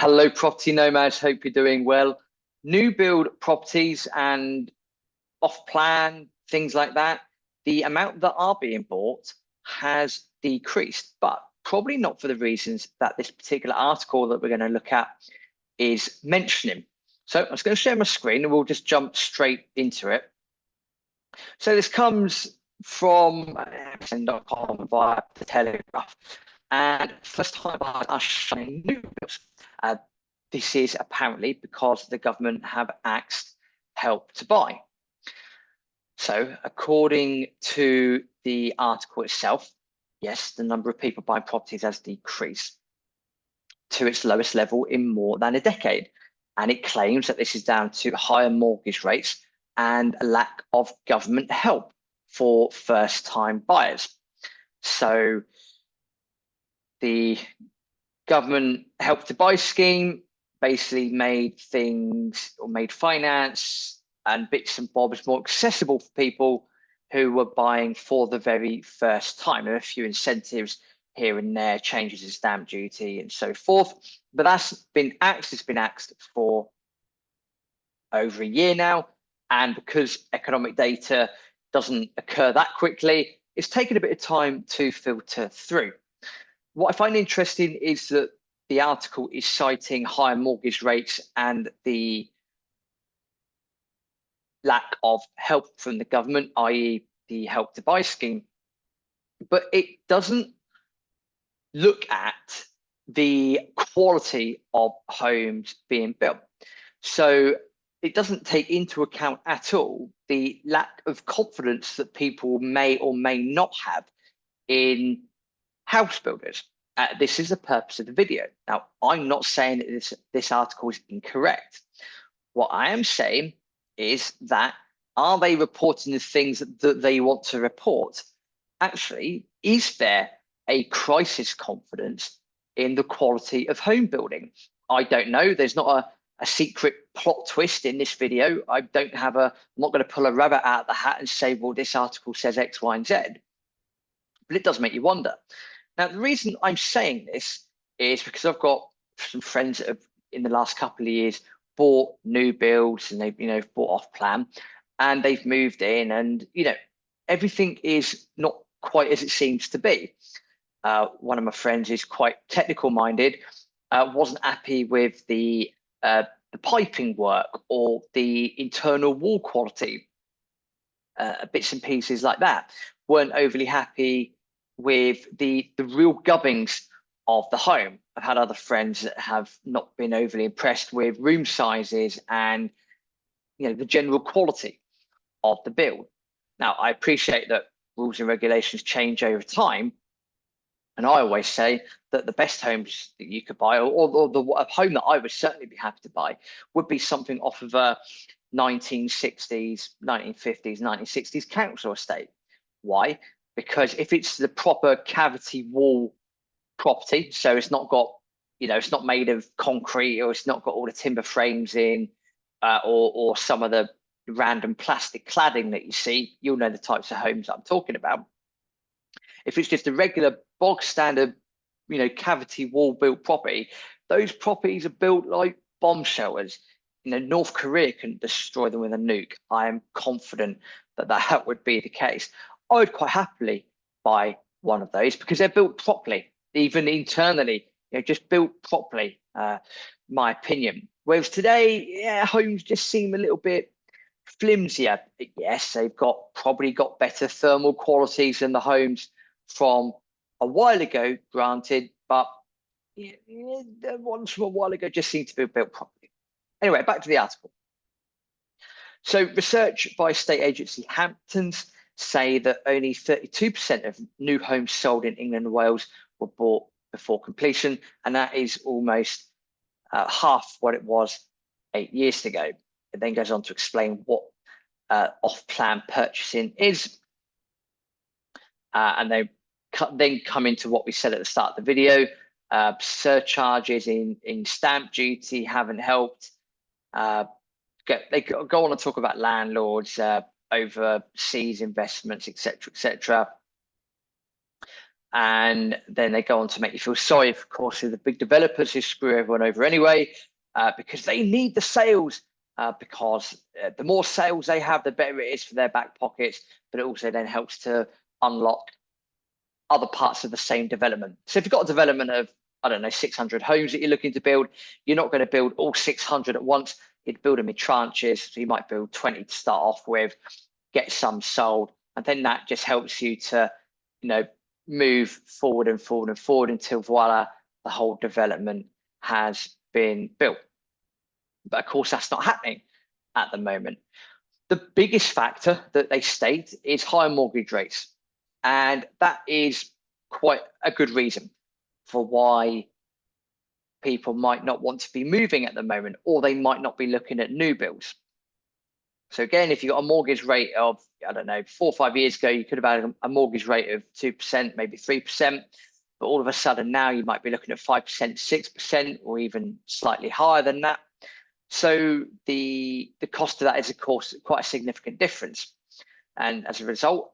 Hello, property nomads. Hope you're doing well. New build properties and off plan, things like that, the amount that are being bought has decreased, but probably not for the reasons that this particular article that we're going to look at is mentioning. So I'm just going to share my screen and we'll just jump straight into it. So this comes from MSN.com via the Telegraph. And first time buyers are showing new builds. This is apparently because the government have axed Help to Buy. So according to the article itself, yes, the number of people buying properties has decreased to its lowest level in more than a decade. And it claims that this is down to higher mortgage rates and a lack of government help for first-time buyers. So the government Help to Buy scheme basically made things or made finance and bits and bobs more accessible for people who were buying for the very first time. There are a few incentives here and there, changes in stamp duty and so forth, but that's been axed. It's been axed for over a year now, and because economic data doesn't occur that quickly, it's taken a bit of time to filter through. What I find interesting is that the article is citing higher mortgage rates and the lack of help from the government, i.e. the Help to Buy scheme, but it doesn't look at the quality of homes being built. So it doesn't take into account at all the lack of confidence that people may or may not have in house builders. This is the purpose of the video. Now, I'm not saying that this article is incorrect. What I am saying is that are they reporting the things that they want to report? Actually, is there a crisis confidence in the quality of home building? I don't know. There's not a secret plot twist in this video. I'm not going to pull a rabbit out of the hat and say, well, this article says X, Y, and Z. But it does make you wonder. Now, the reason I'm saying this is because I've got some friends that have, in the last couple of years, bought new builds and they've bought off plan and they've moved in, and everything is not quite as it seems to be. One of my friends is quite technical minded, wasn't happy with the piping work or the internal wall quality, bits and pieces like that. Weren't overly happy with the real gubbings of the home. I've had other friends that have not been overly impressed with room sizes and the general quality of the build. Now, I appreciate that rules and regulations change over time, and I always say that the best homes that you could buy, or a home that I would certainly be happy to buy, would be something off of a 1960s, 1950s, 1960s council estate. Why? Because if it's the proper cavity wall property, so it's not got, it's not made of concrete, or it's not got all the timber frames in, or some of the random plastic cladding that you see, you'll know the types of homes I'm talking about. If it's just a regular bog standard, cavity wall built property, those properties are built like bomb shelters. North Korea can destroy them with a nuke. I am confident that that would be the case. I would quite happily buy one of those because they're built properly, even internally, just built properly, my opinion. Whereas today, homes just seem a little bit flimsier. Yes, they've probably got better thermal qualities than the homes from a while ago, granted, but the ones from a while ago just seem to be built properly. Anyway, back to the article. So research by state agency Hamptons say that only 32% of new homes sold in England and Wales were bought before completion, and that is almost half what it was 8 years ago. It then goes on to explain what off-plan purchasing is, and they then come into what we said at the start of the video. Surcharges in stamp duty haven't helped. They go on to talk about landlords, overseas investments, etc., etc. And then they go on to make you feel sorry, of course, for the big developers who screw everyone over anyway, because they need the sales, because the more sales they have, the better it is for their back pockets, but it also then helps to unlock other parts of the same development. So if you've got a development of, I don't know, 600 homes that you're looking to build, you're not going to build all 600 at once. You'd build them in tranches. So you might build 20 to start off with, get some sold, and then that just helps you to, move forward and forward and forward until voila, the whole development has been built. But of course, that's not happening at the moment. The biggest factor that they state is higher mortgage rates. And that is quite a good reason for why people might not want to be moving at the moment, or they might not be looking at new builds. So again, if you got a mortgage rate of, I don't know, 4 or 5 years ago, you could have had a mortgage rate of 2%, maybe 3%. But all of a sudden now you might be looking at 5%, 6%, or even slightly higher than that. So the cost of that is, of course, quite a significant difference. And as a result,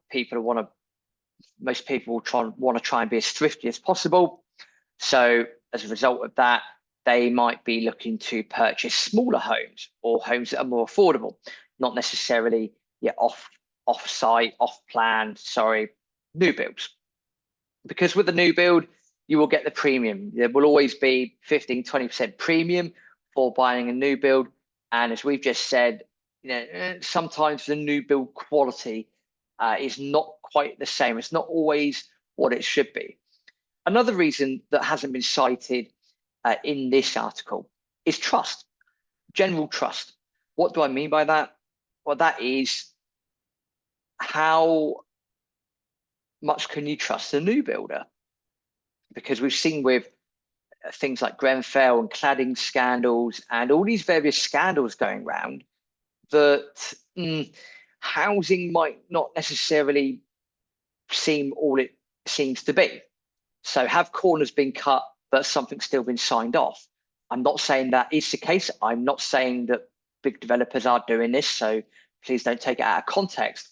most people want to try and be as thrifty as possible. So as a result of that, they might be looking to purchase smaller homes or homes that are more affordable, not necessarily off-site, off-plan, new builds. Because with the new build, you will get the premium. There will always be 15, 20% premium for buying a new build. And as we've just said, sometimes the new build quality is not quite the same. It's not always what it should be. Another reason that hasn't been cited in this article is trust, general trust. What do I mean by that? Well, that is, how much can you trust a new builder? Because we've seen with things like Grenfell and cladding scandals and all these various scandals going around that housing might not necessarily seem all it seems to be. So have corners been cut, but something's still been signed off? I'm not saying that is the case. I'm not saying that big developers are doing this, so please don't take it out of context.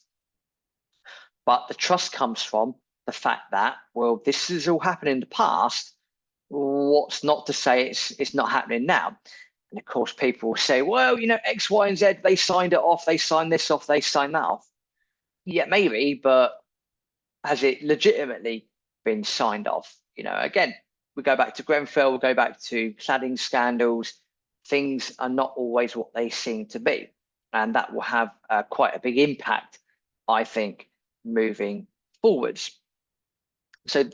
But the trust comes from the fact that, well, this has all happened in the past. What's not to say it's not happening now? And of course, people will say, well, X, Y, and Z, they signed it off, they signed this off, they signed that off. Yeah, maybe, but has it legitimately been signed off? Again, we go back to Grenfell, we go back to cladding scandals. Things are not always what they seem to be. And that will have quite a big impact, I think, moving forwards. So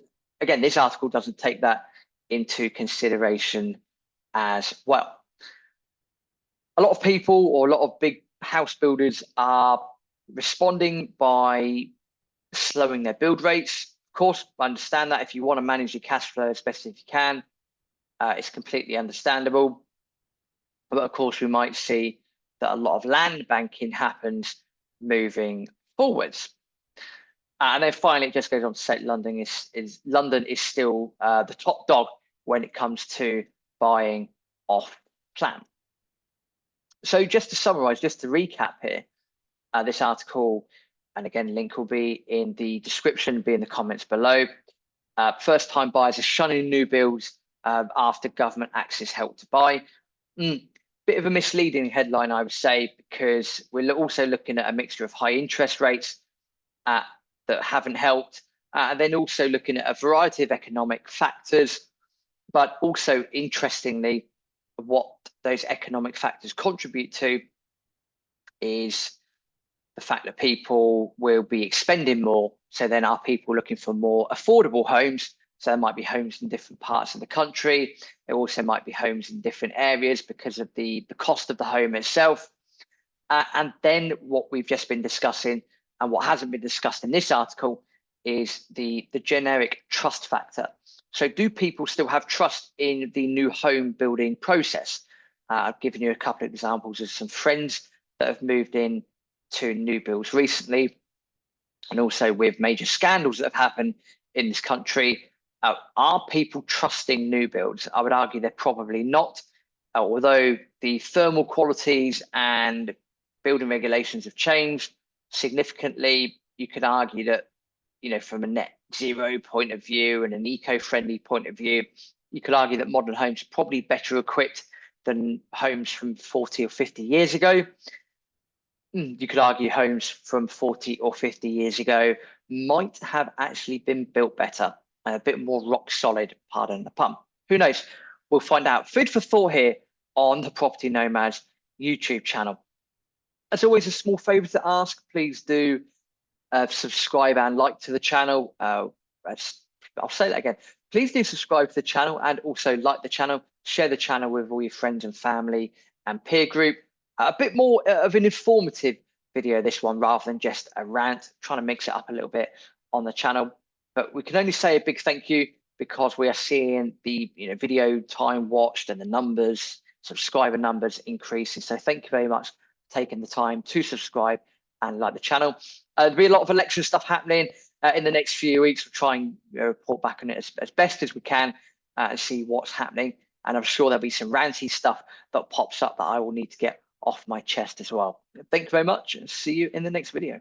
again, this article doesn't take that into consideration as well. A lot of people, or a lot of big house builders, are responding by slowing their build rates. Of course, I understand that if you want to manage your cash flow as best as you can, it's completely understandable. But of course, we might see that a lot of land banking happens moving forwards. And then finally, it just goes on to say London is still the top dog when it comes to buying off plan. So just to summarize, just to recap here, this article, and again, link will be in the description, be in the comments below. First-time buyers are shunning new builds after government axes Help to Buy. Bit of a misleading headline, I would say, because we're also looking at a mixture of high interest rates that haven't helped, and then also looking at a variety of economic factors, but also, interestingly, what those economic factors contribute to is the fact that people will be expending more. So then are people looking for more affordable homes? So there might be homes in different parts of the country. There also might be homes in different areas because of the cost of the home itself. And then what we've just been discussing, and what hasn't been discussed in this article, is the generic trust factor. So do people still have trust in the new home building process? I've given you a couple of examples of some friends that have moved in to new builds recently, and also with major scandals that have happened in this country. Are people trusting new builds? I would argue they're probably not. Although the thermal qualities and building regulations have changed significantly, you could argue that, from a net zero point of view and an eco-friendly point of view, you could argue that modern homes are probably better equipped than homes from 40 or 50 years ago. You could argue homes from 40 or 50 years ago might have actually been built better and a bit more rock solid, pardon the pun. Who knows? We'll find out. Food for thought here on the Property Nomads YouTube channel. As always, a small favor to ask, please do subscribe and like to the channel. I'll say that again. Please do subscribe to the channel and also like the channel. Share the channel with all your friends and family and peer group. A bit more of an informative video, this one, rather than just a rant, trying to mix it up a little bit on the channel. But we can only say a big thank you because we are seeing the video time watched and the numbers, subscriber numbers increasing. So thank you very much for taking the time to subscribe and like the channel. There'll be a lot of election stuff happening in the next few weeks. We'll try and report back on it as best as we can and see what's happening. And I'm sure there'll be some ranty stuff that pops up that I will need to get off my chest as well. Thank you very much and see you in the next video.